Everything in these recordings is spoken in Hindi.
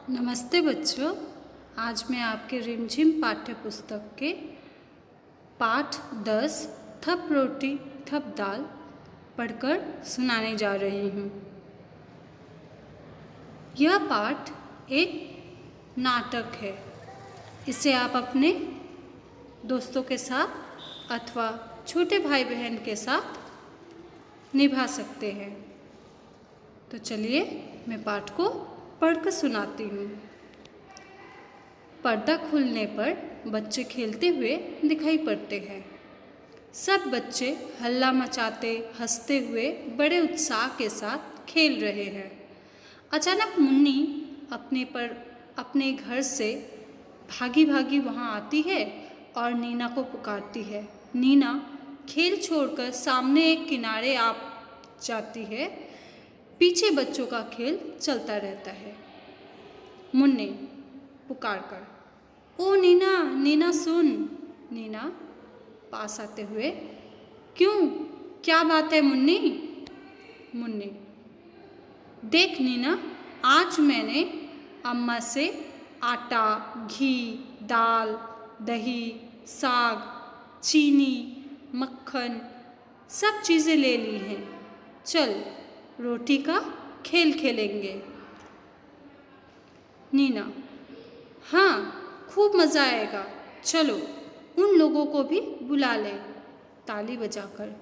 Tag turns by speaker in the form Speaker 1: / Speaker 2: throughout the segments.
Speaker 1: नमस्ते बच्चों। आज मैं आपके रिमझिम पाठ्य पुस्तक के पाठ 10 थप रोटी थप दाल पढ़कर सुनाने जा रही हूँ। यह पाठ एक नाटक है। इसे आप अपने दोस्तों के साथ अथवा छोटे भाई बहन के साथ निभा सकते हैं। तो चलिए मैं पाठ को पढ़कर सुनाती हूँ। पर्दा खुलने पर बच्चे खेलते हुए दिखाई पड़ते हैं। सब बच्चे हल्ला मचाते हंसते हुए बड़े उत्साह के साथ खेल रहे हैं। अचानक मुन्नी अपने घर से भागी भागी वहाँ आती है और नीना को पुकारती है। नीना खेल छोड़कर सामने एक किनारे आ जाती है। पीछे बच्चों का खेल चलता रहता है। मुन्नी पुकार कर, ओ नीना, नीना सुन। नीना पास आते हुए, क्यों, क्या बात है मुन्नी? मुन्नी, देख नीना, आज मैंने अम्मा से आटा, घी, दाल, दही, साग, चीनी, मक्खन सब चीज़ें ले ली हैं। चल रोटी का खेल खेलेंगे। नीना, हाँ खूब मज़ा आएगा, चलो उन लोगों को भी बुला ले ताली बजाकर।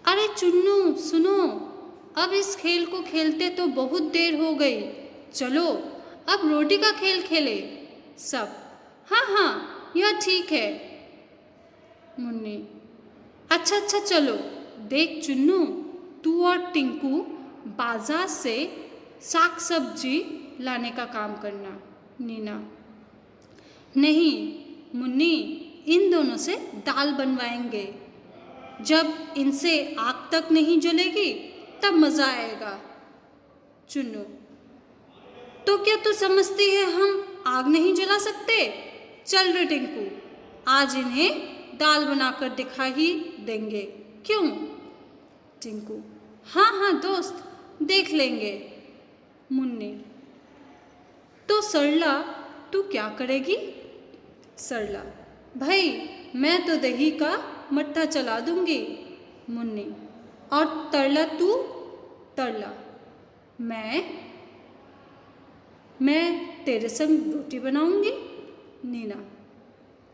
Speaker 1: अरे चुन्नू सुनो, अब इस खेल को खेलते तो बहुत देर हो गई, चलो अब रोटी का खेल खेले सब। हाँ हाँ यह ठीक है। मुन्नी, अच्छा अच्छा चलो। देख चुन्नू, तू और टिंकू बाजार से साग सब्जी लाने का काम करना। नीना, नहीं मुन्नी, इन दोनों से दाल बनवाएंगे। जब इनसे आग तक नहीं जलेगी तब मज़ा आएगा। चुन्नू, तो क्या तू समझती है हम आग नहीं जला सकते? चल रे टिंकू, आज इन्हें दाल बनाकर दिखा ही देंगे, क्यों? टिंकू, हाँ हाँ दोस्त, देख लेंगे। मुन्नी, तो सरला तू क्या करेगी? सरला, भाई मैं तो दही का मट्ठा चला दूंगी। मुन्नी, और तरला तू? तरला, मैं तेरे संग रोटी बनाऊंगी। नीना,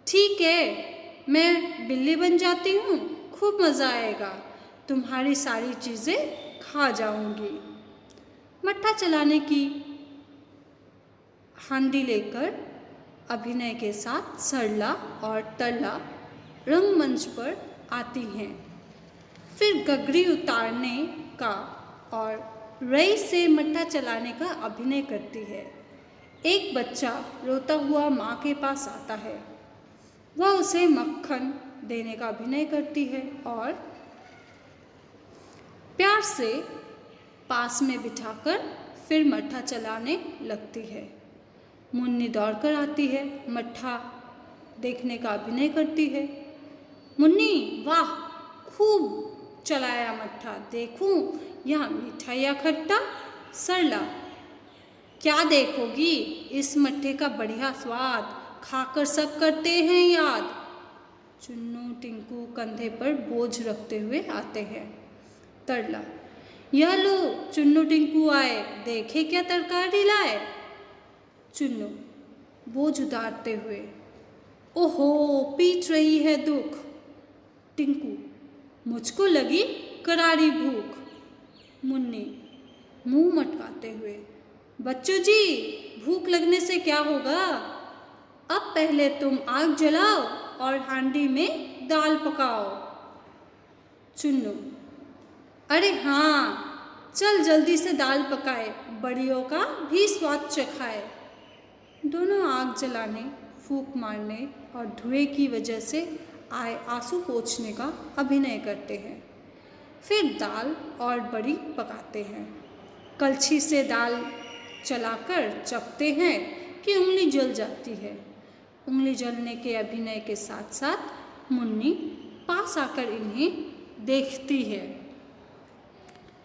Speaker 1: ठीक है, मैं बिल्ली बन जाती हूँ, खूब मज़ा आएगा, तुम्हारी सारी चीज़ें खा जाऊंगी। मट्ठा चलाने की हांडी लेकर अभिनय के साथ सरला और तरला रंगमंच पर आती हैं। फिर गगरी उतारने का और रई से मट्ठा चलाने का अभिनय करती है। एक बच्चा रोता हुआ माँ के पास आता है। वह उसे मक्खन देने का अभिनय करती है और प्यार से पास में बिठाकर फिर मट्ठा चलाने लगती है। मुन्नी दौड़कर आती है, मट्ठा देखने का अभिनय करती है। मुन्नी, वाह खूब चलाया मट्ठा, देखूं यह मीठा या खट्टा? सरला, क्या देखोगी, इस मट्ठे का बढ़िया स्वाद, खाकर सब करते हैं याद। चुन्नू टिंकू कंधे पर बोझ रखते हुए आते हैं। तरला, यह लो चुन्नू टिंकू आए, देखे क्या तरकारी लाए। चुन्नू बोझ उतारते हुए, ओहो पीट रही है दुख। टिंकू, मुझको लगी करारी भूख। मुन्नी मुंह मटकाते हुए, बच्चों जी भूख लगने से क्या होगा, अब पहले तुम आग जलाओ और हांडी में दाल पकाओ। चुन्नू, अरे हाँ चल जल्दी से दाल पकाए, बड़ियों का भी स्वाद चखाए। दोनों आग जलाने, फूंक मारने और धुएं की वजह से आए आंसू पोंछने का अभिनय करते हैं। फिर दाल और बड़ी पकाते हैं। कलछी से दाल चलाकर चखते हैं कि उंगली जल जाती है। उंगली जलने के अभिनय के साथ साथ मुन्नी पास आकर इन्हें देखती है।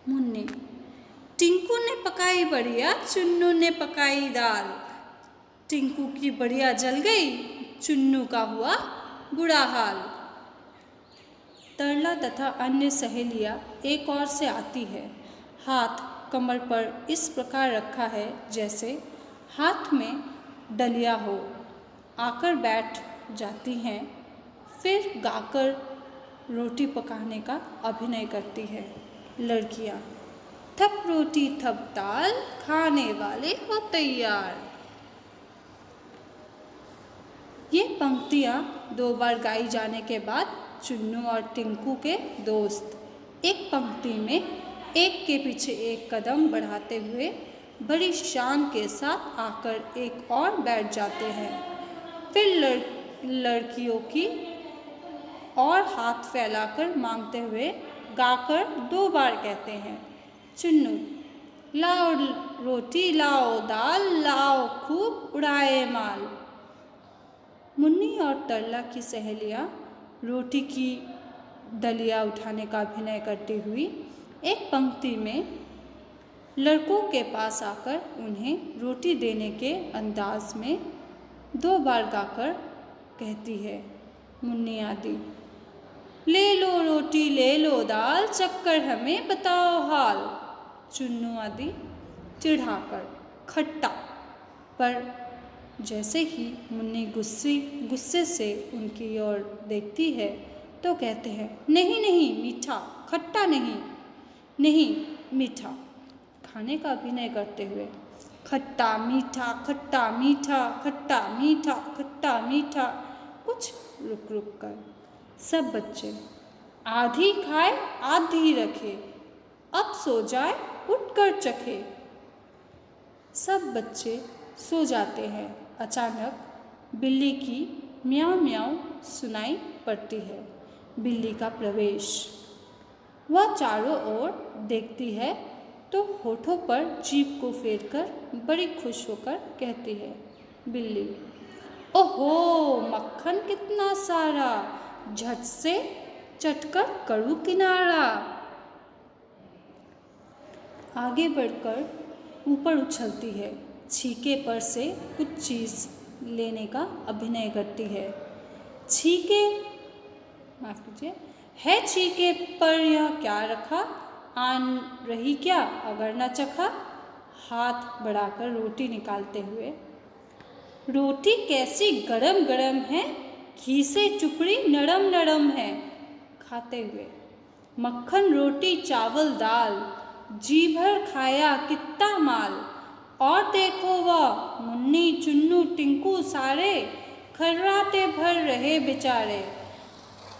Speaker 1: मुन्नी, टिंकू ने पकाई बढ़िया, चुन्नू ने पकाई दाल। टिंकू की बढ़िया जल गई, चुन्नू का हुआ बुरा हाल। तरला तथा अन्य सहेलियाँ एक ओर से आती है। हाथ कमर पर इस प्रकार रखा है जैसे हाथ में डलिया हो। आकर बैठ जाती हैं, फिर गाकर रोटी पकाने का अभिनय करती है। लड़कियाँ थप रोटी थप दाल, खाने वाले हो तैयार। ये पंक्तियाँ 2 बार गाई जाने के बाद चुन्नू और टिंकू के दोस्त एक पंक्ति में एक के पीछे एक कदम बढ़ाते हुए बड़ी शान के साथ आकर एक और बैठ जाते हैं। फिर लड़कियों की और हाथ फैलाकर मांगते हुए गाकर 2 बार कहते हैं। चुन्नू लाओ रोटी लाओ दाल, लाओ खूब उड़ाए माल। मुन्नी और तरला की सहेलियाँ रोटी की डलिया उठाने का अभिनय करती हुई एक पंक्ति में लड़कों के पास आकर उन्हें रोटी देने के अंदाज में 2 बार गाकर कहती है। मुन्नी आदि ले लो रोटी ले लो दाल, चक्कर हमें बताओ हाल। चुन्नू आदि चिढ़ाकर खट्टा। पर जैसे ही मुन्नी गुस्से से उनकी ओर देखती है तो कहते हैं, नहीं नहीं मीठा, खट्टा नहीं, नहीं मीठा। खाने का अभिनय करते हुए खट्टा मीठा खट्टा मीठा, खट्टा मीठा खट्टा मीठा। कुछ रुक रुक कर सब बच्चे आधी खाए आधी रखे, अब सो जाए उठकर चखे। सब बच्चे सो जाते हैं। अचानक बिल्ली की म्याऊं म्याऊं सुनाई पड़ती है। बिल्ली का प्रवेश। वह चारों ओर देखती है तो होठों पर जीभ को फेरकर बड़ी खुश होकर कहती है। बिल्ली ओहो मक्खन कितना सारा, झट से चटकर करूँ किनारा। आगे बढ़कर ऊपर उछलती है। छीके पर से कुछ चीज़ लेने का अभिनय करती है। छीके माफ कीजिए है छीके पर यह क्या रखा, आन रही क्या अगर न चखा। हाथ बढ़ाकर रोटी निकालते हुए रोटी कैसी गरम गरम है, घी से चुपड़ी नरम नरम है। खाते हुए मक्खन रोटी चावल दाल, जी भर खाया कितना माल। और देखो वह मुन्नी चुन्नू टिंकू सारे, खर्राटे भर रहे बेचारे।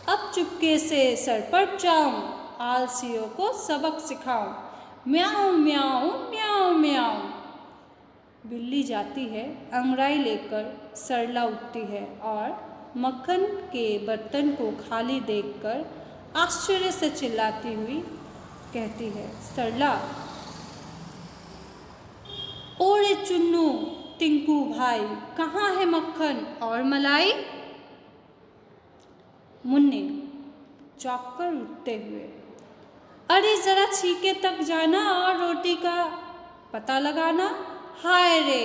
Speaker 1: अब चुपके से सर पर जाऊं, आलसियों को सबक सिखाऊं। म्याऊं म्याऊं म्याऊं म्याऊं। बिल्ली जाती है, अंगड़ाई लेकर सरला उठती है और मक्खन के बर्तन को खाली देखकर आश्चर्य से चिल्लाती हुई कहती है। सरला ओरे चुन्नू टिंकू भाई, कहाँ है मक्खन और मलाई। मुन्नी चौंक कर उठते हुए अरे जरा छीके तक जाना और रोटी का पता लगाना। हाय रे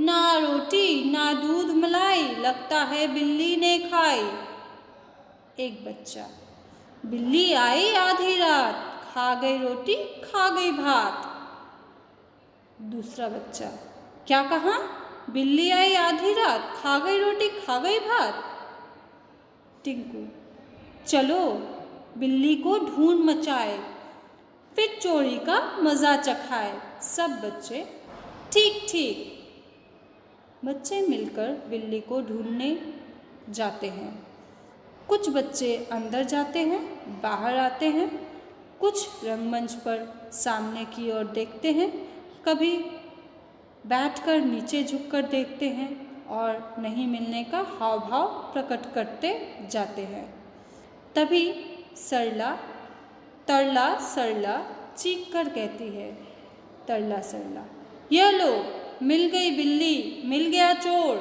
Speaker 1: ना रोटी ना दूध मलाई, लगता है बिल्ली ने खाई। एक बच्चा बिल्ली आई आधी रात, खा गई रोटी खा गई भात। दूसरा बच्चा क्या कहा, बिल्ली आई आधी रात, खा गई रोटी खा गई भात। टिंकू चलो बिल्ली को ढूंढ मचाए, फिर चोरी का मज़ा चखाए। सब बच्चे ठीक ठीक। बच्चे मिलकर बिल्ली को ढूंढने जाते हैं। कुछ बच्चे अंदर जाते हैं, बाहर आते हैं, कुछ रंगमंच पर सामने की ओर देखते हैं, कभी बैठकर नीचे झुककर देखते हैं और नहीं मिलने का हाव भाव प्रकट करते जाते हैं। तभी तरला सरला चीख कर कहती है। तरला सरला यह लो मिल गई बिल्ली, मिल गया चोर।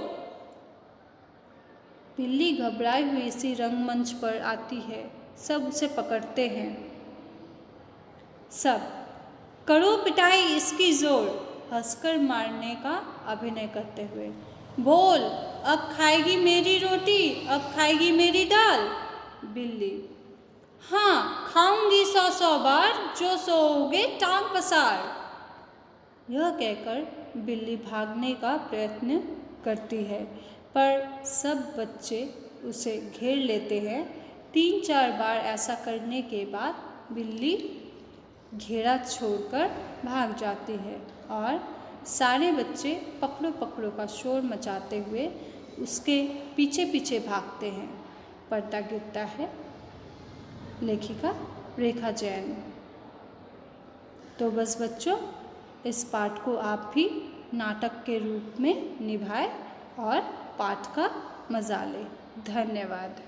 Speaker 1: बिल्ली घबराई हुई सी रंगमंच पर आती है। सब उसे पकड़ते हैं। सब करो पिटाई इसकी जोर, हंसकर मारने का अभिनय करते हुए। बोल, अब खाएगी मेरी रोटी, अब खाएगी मेरी दाल। बिल्ली, हाँ खाऊंगी 100 बार, जो सोओगे टांग पसार। यह कहकर बिल्ली भागने का प्रयत्न करती है, पर सब बच्चे उसे घेर लेते हैं। 3-4 बार ऐसा करने के बाद बिल्ली घेरा छोड़कर भाग जाती है और सारे बच्चे पकड़ो पकड़ो का शोर मचाते हुए उसके पीछे पीछे भागते हैं। पर्दा गिरता है। लेखिका रेखा जैन। तो बस बच्चों, इस पाठ को आप भी नाटक के रूप में निभाएं और पाठ का मज़ा लें। धन्यवाद।